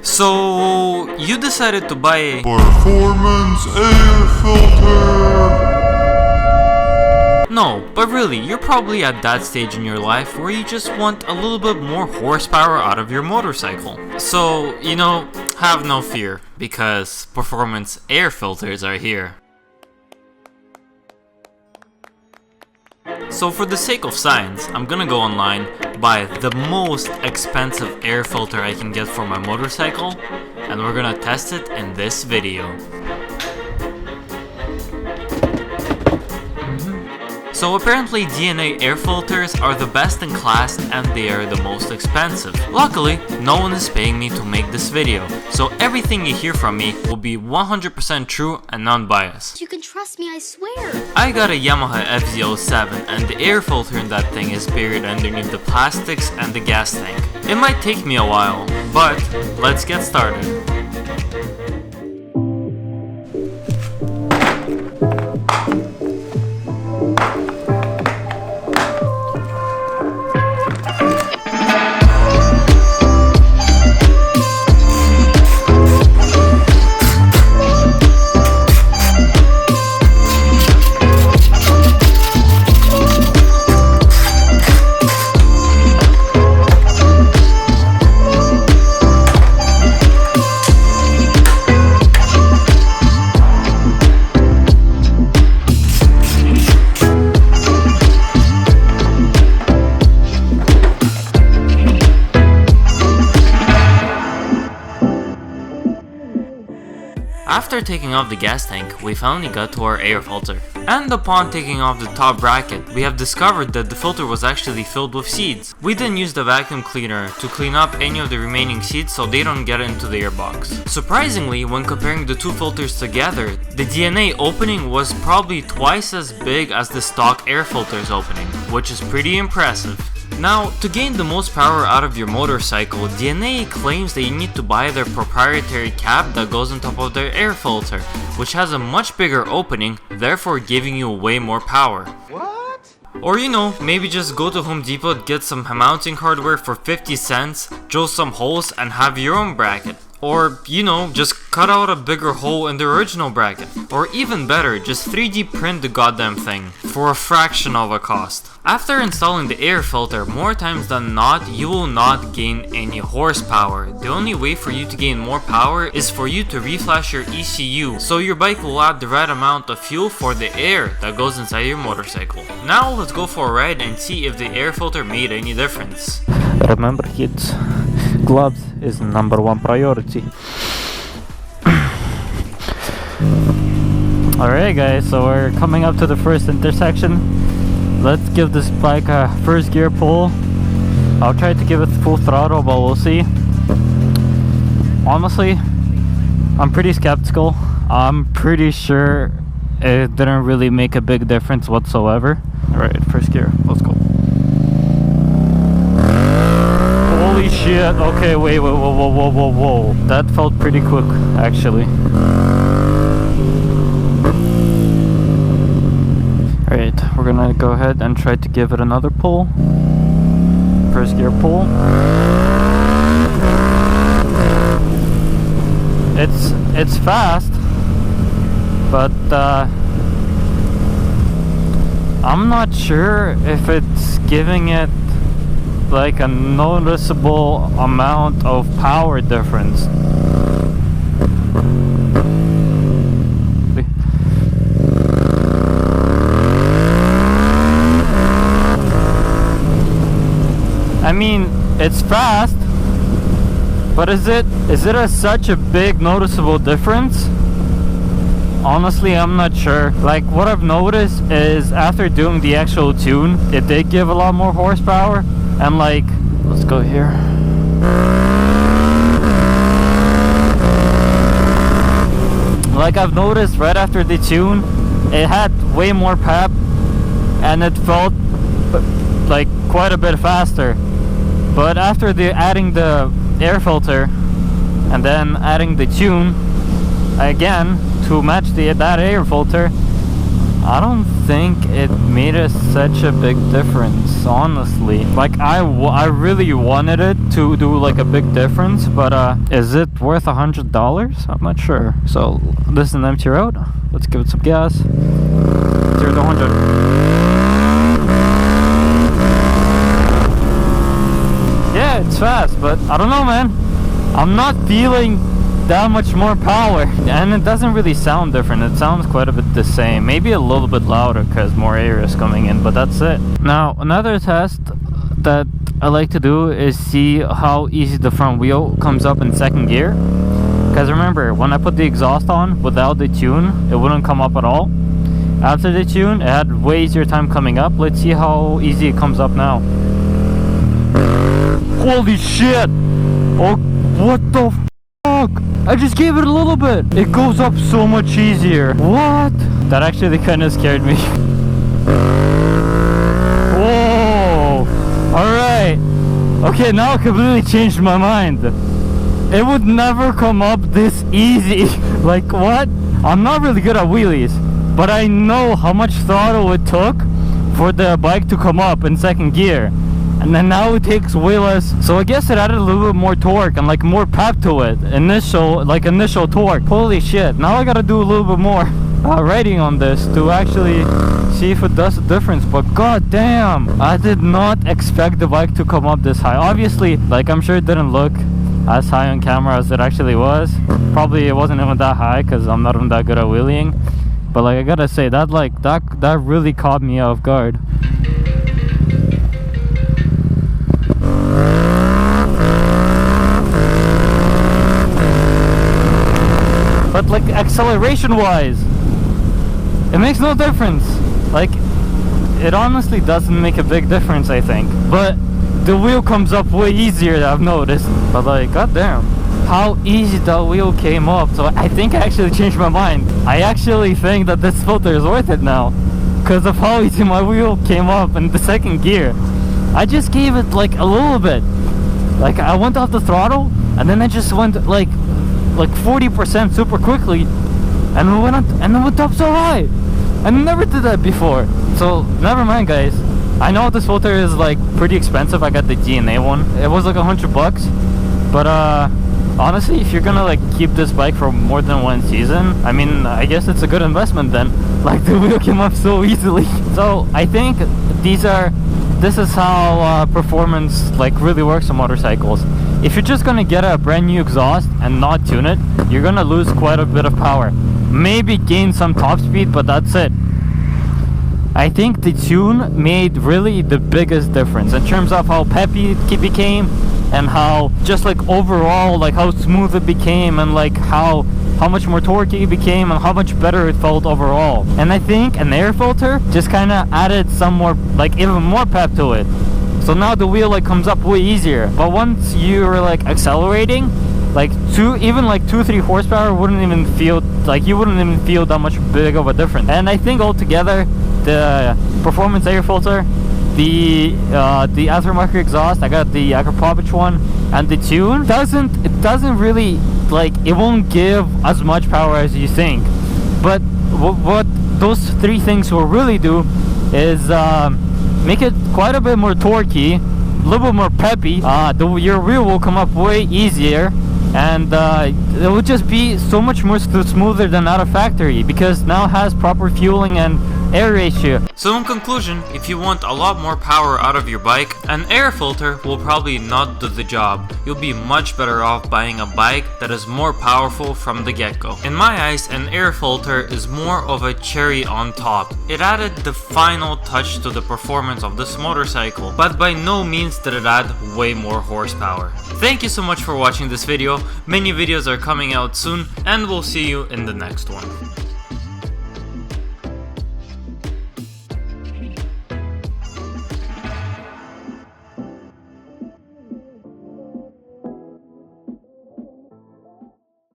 So, you decided to buy a performance air filter. No, but really, you're probably at that stage in your life where you just want a little bit more horsepower out of your motorcycle. So, have no fear, because performance air filters are here. So for the sake of science, I'm gonna go online, buy the most expensive air filter I can get for my motorcycle, and we're gonna test it in this video. So apparently DNA air filters are the best in class and they are the most expensive. Luckily, no one is paying me to make this video, so everything you hear from me will be 100% true and non-biased. You can trust me, I swear. I got a Yamaha MT-07 and the air filter in that thing is buried underneath the plastics and the gas tank. It might take me a while, but let's get started. After taking off the gas tank, we finally got to our air filter. And upon taking off the top bracket, we have discovered that the filter was actually filled with seeds. We then used a vacuum cleaner to clean up any of the remaining seeds so they don't get into the airbox. Surprisingly, when comparing the two filters together, the DNA opening was probably twice as big as the stock air filter's opening, which is pretty impressive. Now, to gain the most power out of your motorcycle, DNA claims that you need to buy their proprietary cap that goes on top of their air filter, which has a much bigger opening, therefore giving you way more power. What? Or maybe just go to Home Depot, get some mounting hardware for 50 cents, drill some holes and have your own bracket. Or, just cut out a bigger hole in the original bracket. Or even better, just 3D print the goddamn thing, for a fraction of a cost. After installing the air filter, more times than not, you will not gain any horsepower. The only way for you to gain more power is for you to reflash your ECU, so your bike will add the right amount of fuel for the air that goes inside your motorcycle. Now let's go for a ride and see if the air filter made any difference. Remember kids, gloves is number one priority. Alright guys, so we're coming up to the first intersection. Let's give this bike a first gear pull. I'll try to give it full throttle, but we'll see. Honestly, I'm pretty skeptical. I'm pretty sure it didn't really make a big difference whatsoever. Alright, first gear, let's go. Holy shit, okay, wait, whoa. That felt pretty quick, actually. Alright, we're gonna go ahead and try to give it another pull. First gear pull. It's fast, but I'm not sure if it's giving it like a noticeable amount of power difference. I mean, it's fast, but is it such a big noticeable difference? Honestly, I'm not sure. Like, what I've noticed is after doing the actual tune, it did give a lot more horsepower. And like, let's go here. Like, I've noticed right after the tune, it had way more pep and it felt like quite a bit faster. But after adding the air filter and then adding the tune again to match that air filter, I don't think it made us such a big difference, honestly. Like, I really wanted it to do like a big difference, but is it worth $100? I'm not sure. So this is an empty road. Let's give it some gas. 0 to 100. Yeah, it's fast, but I don't know, man. I'm not feeling that much more power, and it doesn't really sound different. It sounds quite a bit the same, maybe a little bit louder because more air is coming in, but that's it. Now another test that I like to do is see how easy the front wheel comes up in second gear, because remember, when I put the exhaust on without the tune, it wouldn't come up at all. After the tune, it had way easier time coming up. Let's see how easy it comes up now. Holy shit! Oh, what the fuck? I just gave it a little bit. It goes up so much easier. What? That actually kind of scared me. Whoa! Alright. Okay, now I completely changed my mind. It would never come up this easy. Like, what? I'm not really good at wheelies, but I know how much throttle it took for the bike to come up in second gear. And then now it takes way less, so I guess it added a little bit more torque and like more pep to it. Initial torque. Holy shit, now I gotta do a little bit more writing on this to actually see if it does a difference. But god damn, I did not expect the bike to come up this high. Obviously, like, I'm sure it didn't look as high on camera as it actually was. Probably it wasn't even that high because I'm not even that good at wheeling. But like, I gotta say, that really caught me off guard. But like, acceleration wise, it makes no difference. Like, it honestly doesn't make a big difference, I think. But the wheel comes up way easier, I've noticed. But like, goddamn, how easy that wheel came up. So I think I actually changed my mind. I actually think that this filter is worth it now, because of how easy my wheel came up in the second gear. I just gave it like a little bit. Like, I went off the throttle and then I just went like 40% super quickly, and it went up so high. I never did that before. So never mind, guys. I know this filter is like pretty expensive. I got the DNA one. It was like $100, but honestly, if you're gonna like keep this bike for more than one season, I mean, I guess it's a good investment then. Like, the wheel came up so easily. So I think this is how performance like really works on motorcycles. If you're just gonna get a brand new exhaust and not tune it, you're gonna lose quite a bit of power. Maybe gain some top speed, but that's it. I think the tune made really the biggest difference in terms of how peppy it became, and how just like overall, like how smooth it became, and like how much more torquey it became, and how much better it felt overall. And I think an air filter just kind of added some more, like even more pep to it. So now the wheel like comes up way easier. But once you're like accelerating, like 2-3 horsepower wouldn't even feel, like you wouldn't even feel that much big of a difference. And I think altogether, the performance air filter, the aftermarket exhaust, I got the Akrapovic one, and the tune doesn't really, like, it won't give as much power as you think. But what those three things will really do is make it quite a bit more torquey, a little bit more peppy. Your wheel will come up way easier, and it will just be so much more smoother than out of factory, because now it has proper fueling and air ratio. So in conclusion, if you want a lot more power out of your bike, an air filter will probably not do the job. You'll be much better off buying a bike that is more powerful from the get-go. In my eyes, an air filter is more of a cherry on top. It added the final touch to the performance of this motorcycle, but by no means did it add way more horsepower. Thank you so much for watching this video. Many videos are coming out soon, and we'll see you in the next one.